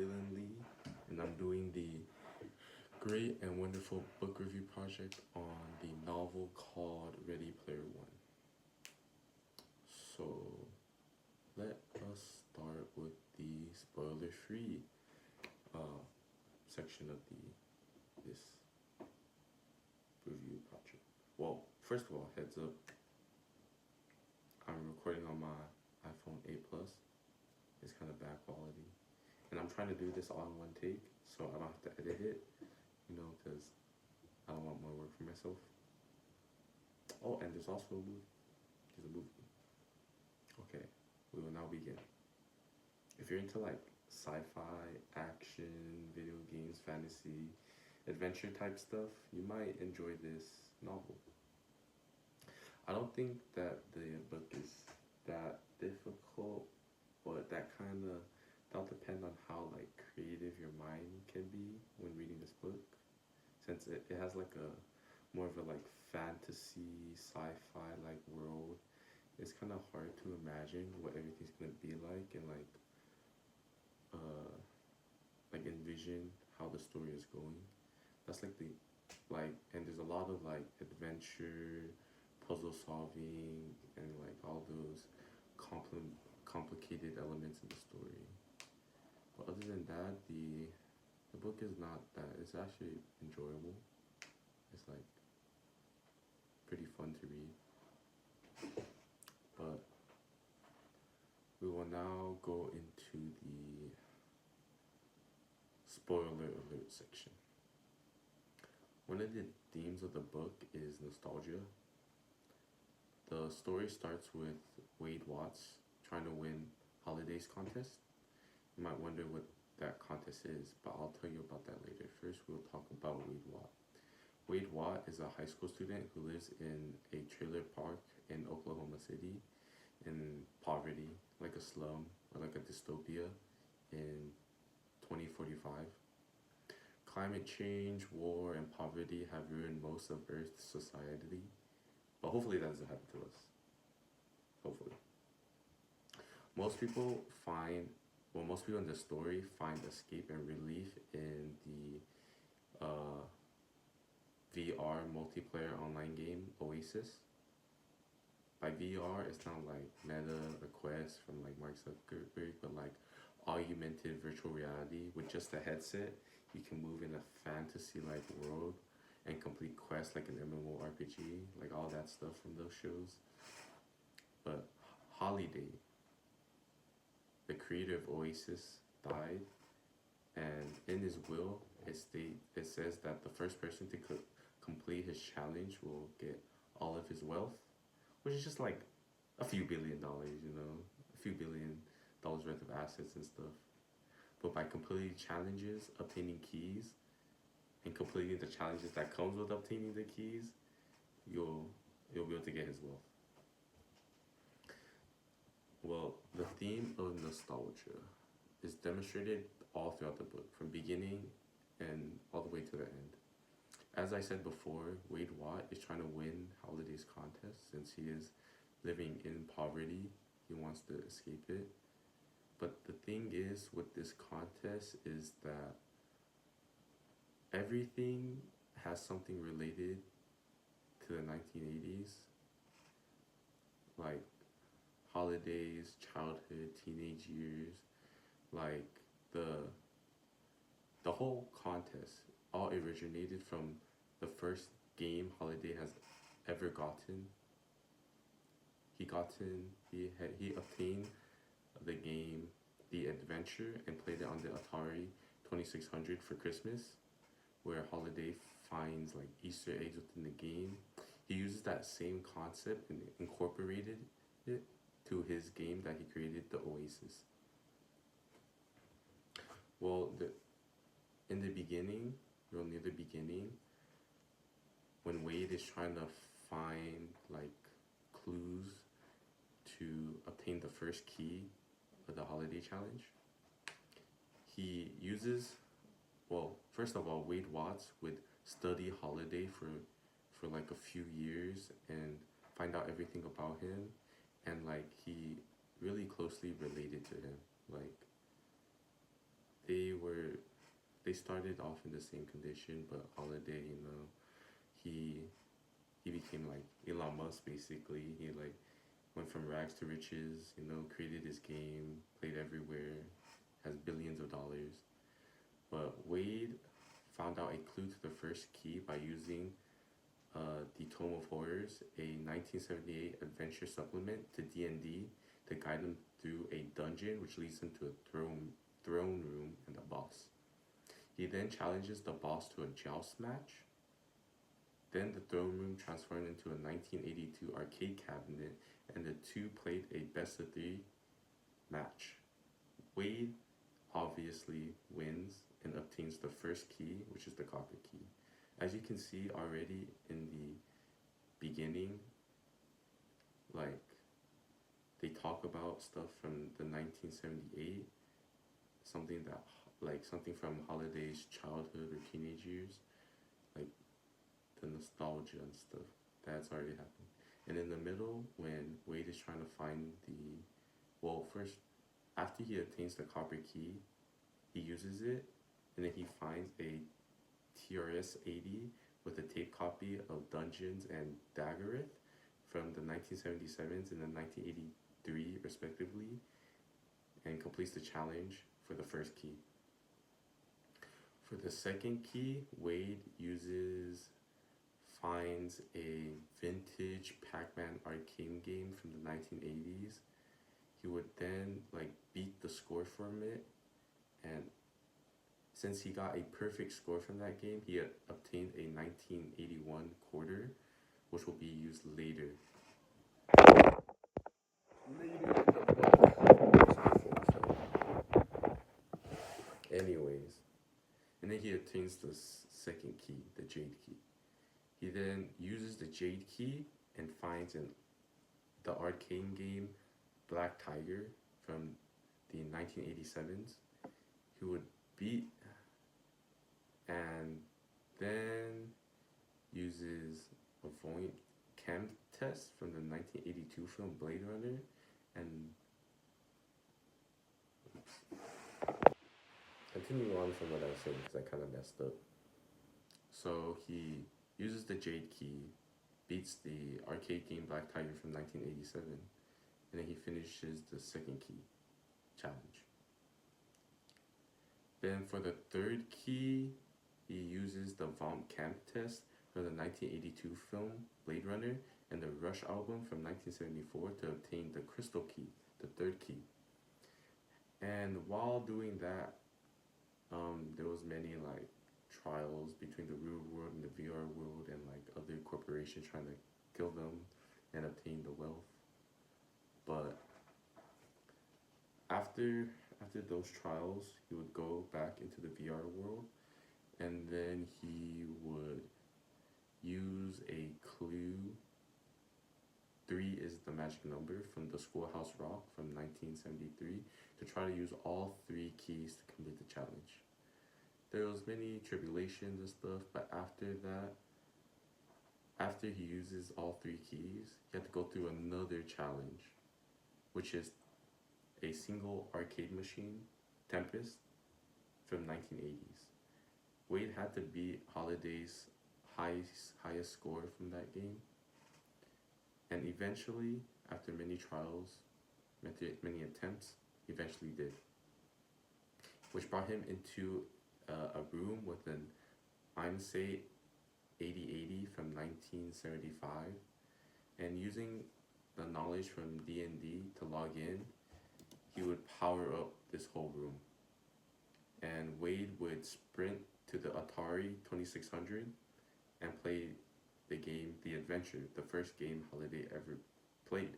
Dylan Lee, and I'm doing the great and wonderful book review project on the novel called Ready Player One. So, let us start with the spoiler-free uh, section of this review project. Well, first of all, heads up, I'm recording on my iPhone 8 Plus. It's kind of bad quality, and I'm trying to do this all in one take, so I don't have to edit it, because I don't want more work for myself. Oh, and there's also a movie. There's a movie. Okay, we will now begin. If you're into like sci-fi, action, video games, fantasy, adventure type stuff, you might enjoy this novel. I don't think that the book is that difficult, but that'll depend on how like creative your mind can be when reading this book, since it has like a more of a like fantasy sci-fi like world. It's kind of hard to imagine what everything's gonna be like, and uh like envision how the story is going. That's like the like And there's a lot of like adventure, puzzle solving, and like all those complicated elements in the story. But other than that, the book is not that. It's actually enjoyable. It's like pretty fun to read. But we will now go into the spoiler alert section. One of the themes of the book is nostalgia. The story starts with Wade Watts trying to win Holidays contest. You might wonder what that contest is, but I'll tell you about that later. First, we'll talk about Wade Watt. Wade Watt is a high school student who lives in a trailer park in Oklahoma City, in poverty, like a slum or like a dystopia in 2045. Climate change, war, and poverty have ruined most of Earth's society, but hopefully that doesn't happen to us. Hopefully. Most people find, most people in the story find escape and relief in the VR multiplayer online game Oasis. By VR, it's not like Meta or Quest from like Mark Zuckerberg, but like augmented virtual reality. With just a headset, you can move in a fantasy-like world and complete quests like an MMORPG, like all that stuff from those shows. But Holiday, the creator of Oasis, died, and in his will, it says that the first person to complete his challenge will get all of his wealth, which is just like a few $1 billion, a few $1 billion worth of assets and stuff. But by completing challenges, obtaining keys, and completing the challenges that comes with obtaining the keys, you'll be able to get his wealth. Well, the theme of nostalgia is demonstrated all throughout the book, from beginning and all the way to the end. As I said before, Wade Watt is trying to win Holidays contest since he is living in poverty. He wants to escape it. But the thing is with this contest is that everything has something related to the 1980s, like holidays, childhood, teenage years, like the whole contest all originated from the first game Holiday has ever gotten. He obtained the game The Adventure and played it on the Atari 2600 for Christmas, where Holiday finds like Easter eggs within the game. He uses that same concept and incorporated it to his game that he created, the Oasis. Well, in the beginning, near the beginning, when Wade is trying to find like clues to obtain the first key of the Holiday challenge, he uses, first of all, Wade Watts would study Holiday for like a few years and find out everything about him, and like he really closely related to him. Like they started off in the same condition, but Holiday, he he became like Elon Musk basically. He like went from rags to riches, created his game, played everywhere, has billions of dollars. But Wade found out a clue to the first key by using the Tome of Horrors, a 1978 adventure supplement to D&D to guide him through a dungeon which leads him to a throne room and a boss. He then challenges the boss to a joust match. Then the throne room transformed into a 1982 arcade cabinet, and the two played a best of three match. Wade obviously wins and obtains the first key, which is the copper key. As you can see already in the beginning, like they talk about stuff from the 1978, something from Holiday's childhood or teenage years, like the nostalgia and stuff that's already happened. And in the middle, when Wade is trying to find first, after he obtains the copper key, he uses it, and then he finds a TRS-80 with a tape copy of Dungeons and Daggerith from the 1977s and the 1983 respectively, and completes the challenge for the first key. For the second key, Wade finds a vintage Pac-Man arcade game from the 1980s. He would then beat the score from it, and since he got a perfect score from that game, he had obtained a 1981 quarter, which will be used later. Anyways, and then he obtains the second key, the Jade key. He then uses the Jade key and finds the arcade game Black Tiger from the 1987s. He would beat and then uses a Voight chem test from the 1982 film Blade Runner, and continue on from what I was saying because I kind of messed up. So he uses the Jade key, beats the arcade game Black Tiger from 1987, and then he finishes the second key challenge. Then for the third key, he uses the Von Camp test from the 1982 film Blade Runner and the Rush album from 1974 to obtain the Crystal Key, the third key. And while doing that, there was many trials between the real world and the VR world, and other corporations trying to kill them and obtain the wealth. But after those trials, he would go back into the VR world, and then he would use a clue. 3 is the magic number from the Schoolhouse Rock from 1973 to try to use all 3 keys to complete the challenge. There was many tribulations and stuff, but after that, after he uses all 3 keys, he had to go through another challenge, which is a single arcade machine, Tempest, from 1980s. Wade had to beat Holiday's highest score from that game, and eventually, after many trials, many attempts, eventually did, which brought him into a room with an IMSATE 8080 from 1975, and using the knowledge from D&D to log in, he would power up this whole room. And Wade would sprint to the Atari 2600 and play the game The Adventure, the first game Holiday ever played,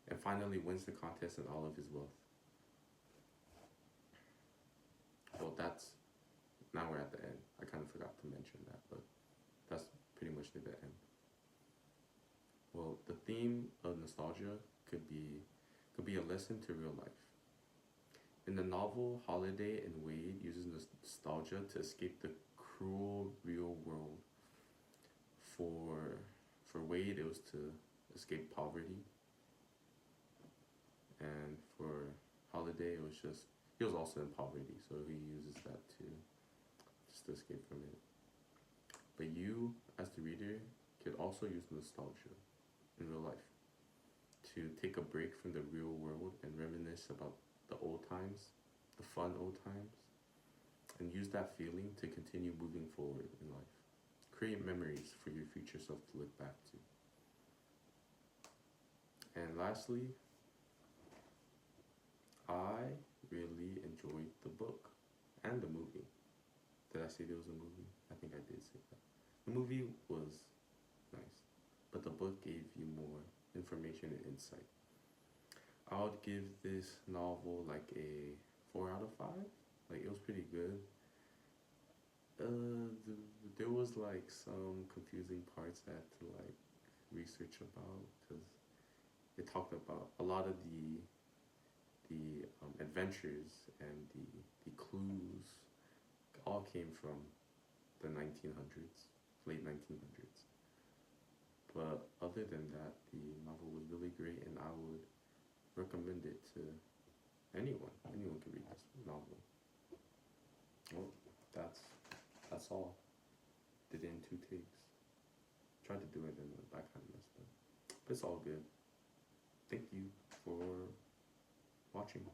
and finally wins the contest and all of his wealth. Well, now we're at the end. I kind of forgot to mention that, but that's pretty much the end. Well, the theme of nostalgia could be a lesson to real life. In the novel, Holiday and Wade uses nostalgia to escape the cruel real world. For Wade, it was to escape poverty, and for Holiday, it he was also in poverty, so he uses that to just escape from it. But you, as the reader, could also use nostalgia in real life to take a break from the real world and reminisce about the old times, the fun old times, and use that feeling to continue moving forward in life. Create memories for your future self to look back to. And lastly, I really enjoyed the book and the movie. Did I say there was a movie? I think I did say that. The movie was nice, but the book gave you more information and insight. I would give this novel like a 4 out of 5. Like, it was pretty good. There was like some confusing parts I had to like research about because it talked about a lot of the adventures and the clues all came from the 1900s, late 1900s. But other than that, the novel was really great, and I would recommend it to anyone. Anyone can read this novel. Well, that's all. Did it in 2 takes. Tried to do it and I kind of messed up. But it's all good. Thank you for watching.